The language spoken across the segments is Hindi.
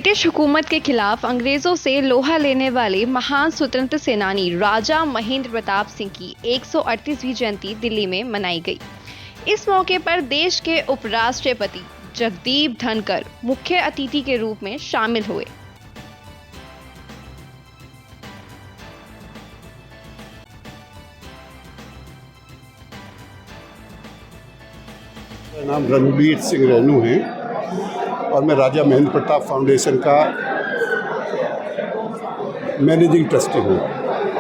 ब्रिटिश हुकूमत के खिलाफ अंग्रेजों से लोहा लेने वाले महान स्वतंत्र सेनानी राजा महेंद्र प्रताप सिंह की 138वीं जयंती दिल्ली में मनाई गई। इस मौके पर देश के उपराष्ट्रपति जगदीप धनखड़ मुख्य अतिथि के रूप में शामिल हुए। मेरा नाम रणवीर सिंह रेणु है और मैं राजा महेंद्र प्रताप फाउंडेशन का मैनेजिंग ट्रस्टी हूँ।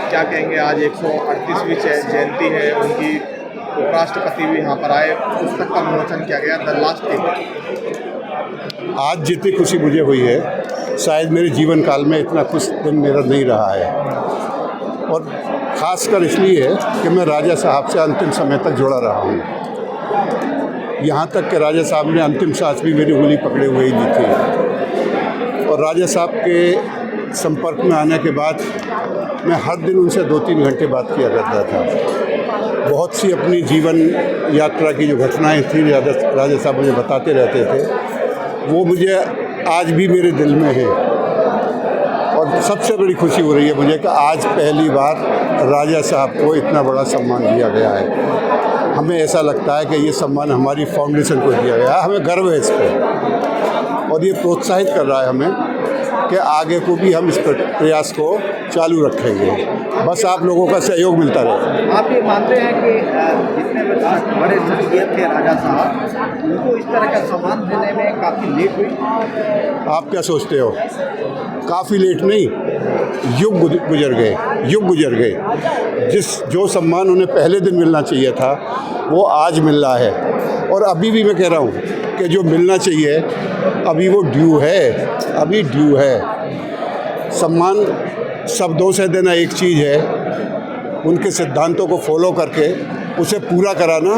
क्या कहेंगे, आज 138वीं जयंती है उनकी, उपराष्ट्रपति भी यहाँ पर आए, पुस्तक का विमोचन किया गया द लास्ट टिकट। आज जितनी खुशी मुझे हुई है शायद मेरे जीवन काल में इतना खुश दिन मेरा नहीं रहा है, और ख़ासकर इसलिए है कि मैं राजा साहब से अंतिम समय तक जुड़ा रहा हूँ। यहाँ तक कि राजा साहब ने अंतिम सांस भी मेरी उंगली पकड़े हुए ही दी थी, और राजा साहब के संपर्क में आने के बाद मैं हर दिन उनसे 2-3 घंटे बात किया करता था। बहुत सी अपनी जीवन यात्रा की जो घटनाएं थी राजा साहब मुझे बताते रहते थे, वो मुझे आज भी मेरे दिल में है। और सबसे बड़ी खुशी हो रही है मुझे कि आज पहली बार राजा साहब को इतना बड़ा सम्मान दिया गया है। हमें ऐसा लगता है कि ये सम्मान हमारी फाउंडेशन को दिया गया है, हमें गर्व है इस पर, और ये प्रोत्साहित कर रहा है हमें कि आगे को भी हम इस प्रयास को चालू रखेंगे। बस आप लोगों का सहयोग मिलता रहे। आप ये मानते हैं कि जितने बड़े शख्सियत थे राजा साहब, उनको इस तरह का सम्मान देने में काफ़ी लेट हुई? आप क्या सोचते हो? काफ़ी लेट नहीं, युग गुजर गए। जो सम्मान उन्हें पहले दिन मिलना चाहिए था वो आज मिल रहा है, और अभी भी मैं कह रहा हूँ कि जो मिलना चाहिए अभी वो ड्यू है। सम्मान शब्दों से देना एक चीज़ है, उनके सिद्धांतों को फॉलो करके उसे पूरा कराना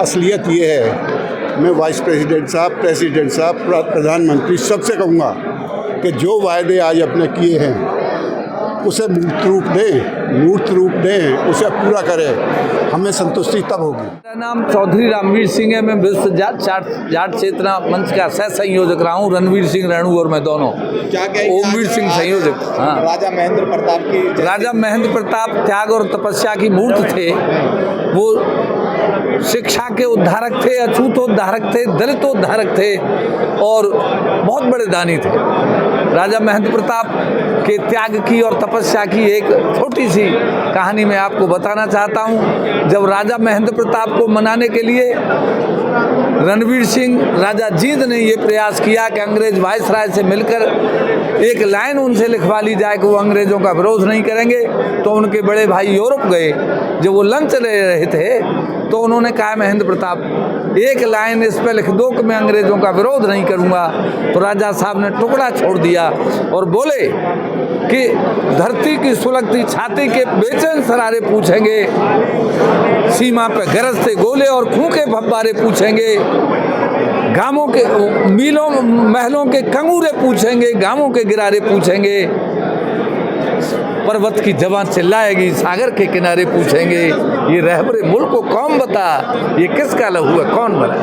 असलियत ये है। मैं वाइस प्रेसिडेंट साहब, प्रेसिडेंट साहब, प्रधानमंत्री सबसे कहूँगा कि जो वायदे आज अपने किए हैं उसे मूर्त रूप दें, उसे पूरा करें, हमें संतुष्टि तब होगी। मेरा नाम चौधरी रामवीर सिंह है। मैं विश्व जाट चेतना मंच का सह संयोजक रहा हूँ। रणवीर सिंह रेणु और मैं दोनों। क्या ओमवीर सिंह संयोजक। हाँ, राजा महेंद्र प्रताप की राजा महेंद्र प्रताप त्याग और तपस्या की मूर्त थे। वो शिक्षा के उद्धारक थे, अछूतोद्धारक थे, दलितोद्धारक थे, और बहुत बड़े दानी थे। राजा महेंद्र प्रताप के त्याग की और तपस्या की एक छोटी सी कहानी मैं आपको बताना चाहता हूँ। जब राजा महेंद्र प्रताप को मनाने के लिए रणवीर सिंह राजा जींद ने ये प्रयास किया कि अंग्रेज वायसराय से मिलकर एक लाइन उनसे लिखवा ली जाए कि वो अंग्रेज़ों का विरोध नहीं करेंगे, तो उनके बड़े भाई यूरोप गए। जब वो लंच ले रहे थे तो उन्होंने कहा, महेंद्र प्रताप एक लाइन इस पर लिख दो कि मैं अंग्रेज़ों का विरोध नहीं करूँगा। तो राजा साहब ने टुकड़ा छोड़ दिया और बोले कि धरती की सुलगती छाती के बेचैन सरारे पूछेंगे, सीमा पे गरजते गोले और खूंखे फव्वारे पूछेंगे, गांवों के मीलों महलों के कंगूरे पूछेंगे, गांवों के गिरारे पूछेंगे, पर्वत की जवान चिल्लाएगी, सागर के किनारे पूछेंगे, ये रहबरे मुल्क को कौन बता, ये किसका लहू है, कौन बना।